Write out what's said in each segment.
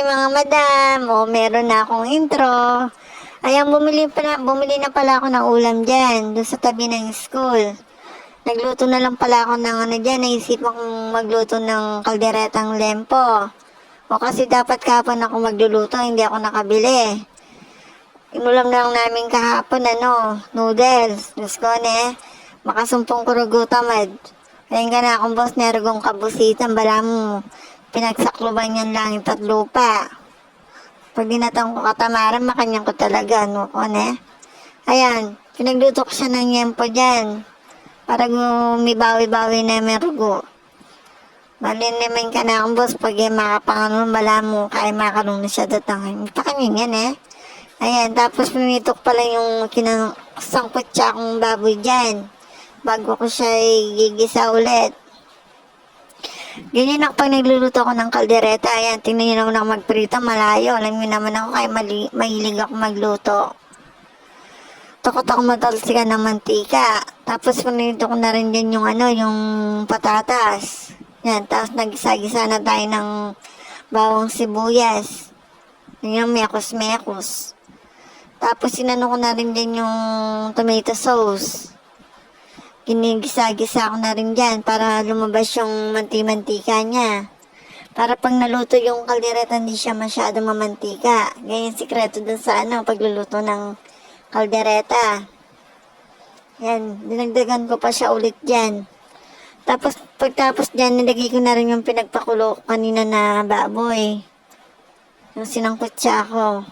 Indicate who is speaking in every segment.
Speaker 1: mga madam. O, meron na akong intro. Ayan, bumili na pala ako ng ulam dyan, doon sa tabi ng school. Nagluto na lang pala ako ng ano dyan, naisipan kong magluto ng kalderetang lempo. O kasi dapat kahapon ako magluluto, hindi ako nakabili. Inulam na lang namin kahapon, noodles. Diyos ko, makasumpong kurugo tamad. Ayun ka na akong boss, nergong kabusitan, bala mo. Pinagsakluban yan langit at lupa. Pag dinatang ko katamaran, makanyang ko talaga, Ayan, pinagluto ko siya ng yempo dyan. Para gumibawi-bawi na may rugo. Malin naman ka na akong boss, pag makapanganon, bala mo, kaya makarong na siya datang. Pakanyan yan. Ayan, tapos pinitok pala yung kinasangkot siya akong baboy dyan. Bago ko siya gigisa ulit. Ganyan ako pag nagluluto ako ng kaldereta. Ayan, tingnan nyo naman ako magprito, malayo. Alam nyo naman ako kaya mahilig ako magluto. Takot ako matalsikan ng mantika. Tapos pinito ko na rin din yung yung patatas. Yan, tapos nagisa-gisa na tayo ng bawang sibuyas. Yung mekos-mekos. Tapos sinano ko na rin din yung tomato sauce. Ginigisa-gisa ko na rin dyan para lumabas yung manti-mantika niya. Para pag naluto yung kaldereta, hindi siya masyado mamantika. Ganyan sikreto dun sa pagluluto ng kaldereta. Yan, dinagdagan ko pa siya ulit dyan. Tapos, pagtapos dyan, nilagay ko na rin yung pinagpakulo kanina na baboy. Yung sinangkot siya ako.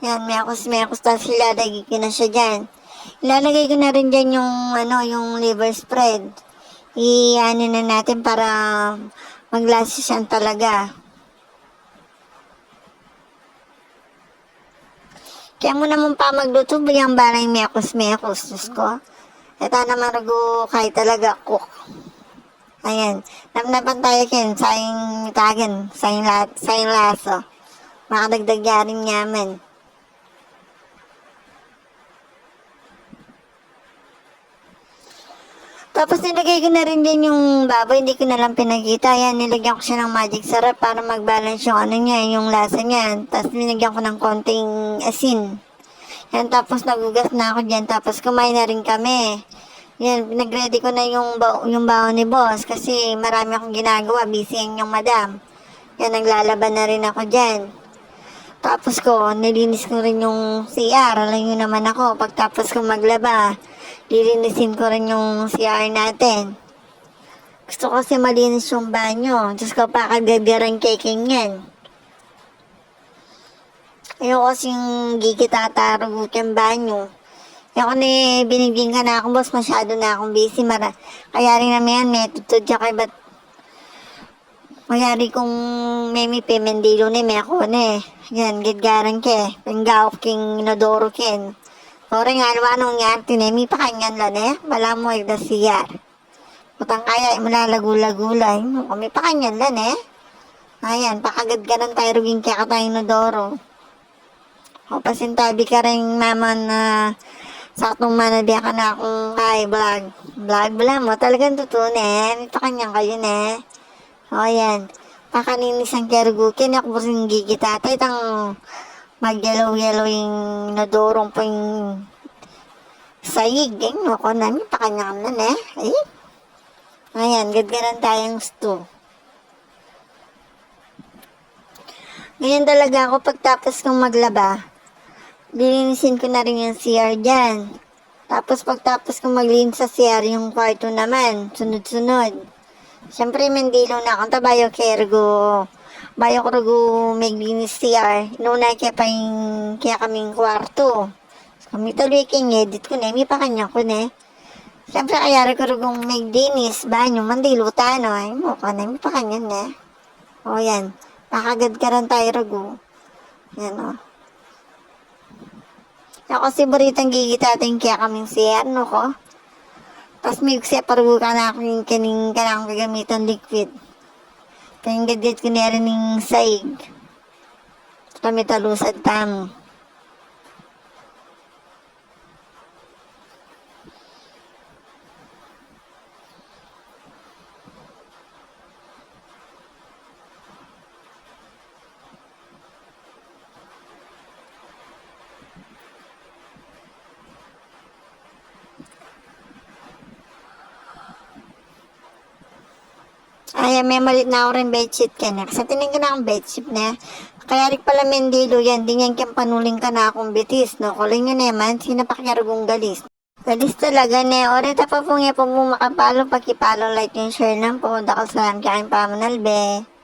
Speaker 1: Yan, mekos-mekos, tapos ilalagay ko na siya dyan. Ilalagay ko na rin dyan yung liver spread. I-ano na natin para maglasa siya talaga. Kaya mo naman pa magluto, bigyan balay mekos-mekos, Diyos ko. Ito naman rugo kahit talaga cook. Ayan, namnapan tayo kin, sayang tagan, sayang laso. Makadagdag yaring yaman. Tapos nilagay ko na rin din yung baboy, hindi ko na lang pinagkita. Yan, nilagyan ko siya ng magic sarap para mag-balance yung yung lasa niya. Tapos nilagyan ko ng konting asin. Yan, tapos nagugas na ako dyan. Tapos kumain na rin kami. Yan, pinag-ready ko na yung baon ni boss kasi marami akong ginagawa. Busy yung madam. Yan, naglalaban na rin ako dyan. Tapos nilinis ko rin yung CR. Alam nyo naman ako, pagtapos ko maglaba, lilinisin ko rin yung CR natin. Gusto ko kasi malinis yung banyo. Diyos ko, pakagagarang keking yan. Ayoko kasing gigitatarugot yung banyo. Ayoko binigyan ka na akong boss, masyado na akong busy. Kaya rin naman yan, may tutod siya kay ba't mayari kong memi pemendilo ni me ako Yan, gidgaran ke. Penggawak king inodoro ken. Ore nga anong yan, tinemi pa kanyan lan Bala mo da siyar. Putang kaya malalagula-gulay. Kami pa kanyan lan Ayan, pakagad-garan tayo ruging kaya ka tayo inodoro. O pasintabi ka rin mama na saktong manabya ka na akong kay vlog. Vlog bala mo, talagang totoo May pa kanyan kayo O yan, pakaninis ang kerugukin, ako po rin gigitatay, tang mag-yellow-yellow yung nadorong po yung sayig, ako namin, pakanyang Ay, ayan, gadgaran tayong stew. Ganyan talaga ako, pagtapos kong maglaba, lilinisin ko na rin yung CR dyan. Tapos pagtapos kong maglinis sa CR, yung kwarto naman, sunod-sunod. Siyempre, mendilo na akong tabayo kergo. Bayo ko rugo maglinis CR. Nuna kaya kaming kwarto. Kami tuloy king edit ko may pa kanya ko Siyempre, kaya ko rugong maglinis. Banyo, mandilo tano. Ay mo ka may pa kanya O yan. Pakagad ka rin tayo rugo. Yan Ako si Buritang gigitating kaya kaming CR ko. Tapos may siya parugo ka na akong kaning kanang gagamitan liquid. Kaya ko na rin ng saig. Kami talusad tamo. Ay, may malit na ako rin bedsheet ka na. Sa tingin ka na akong bedsheet na. Kaya rin pala mendilo yan. Di yan kang panuling ka na akong bitis. No, kuling nyo naman. Sinapakyarugong galis. Galis talaga ne. Orita pa pong yapong mo makapalo. Pagkipalo like yung share lang po. Dakal salam kain pamanal be.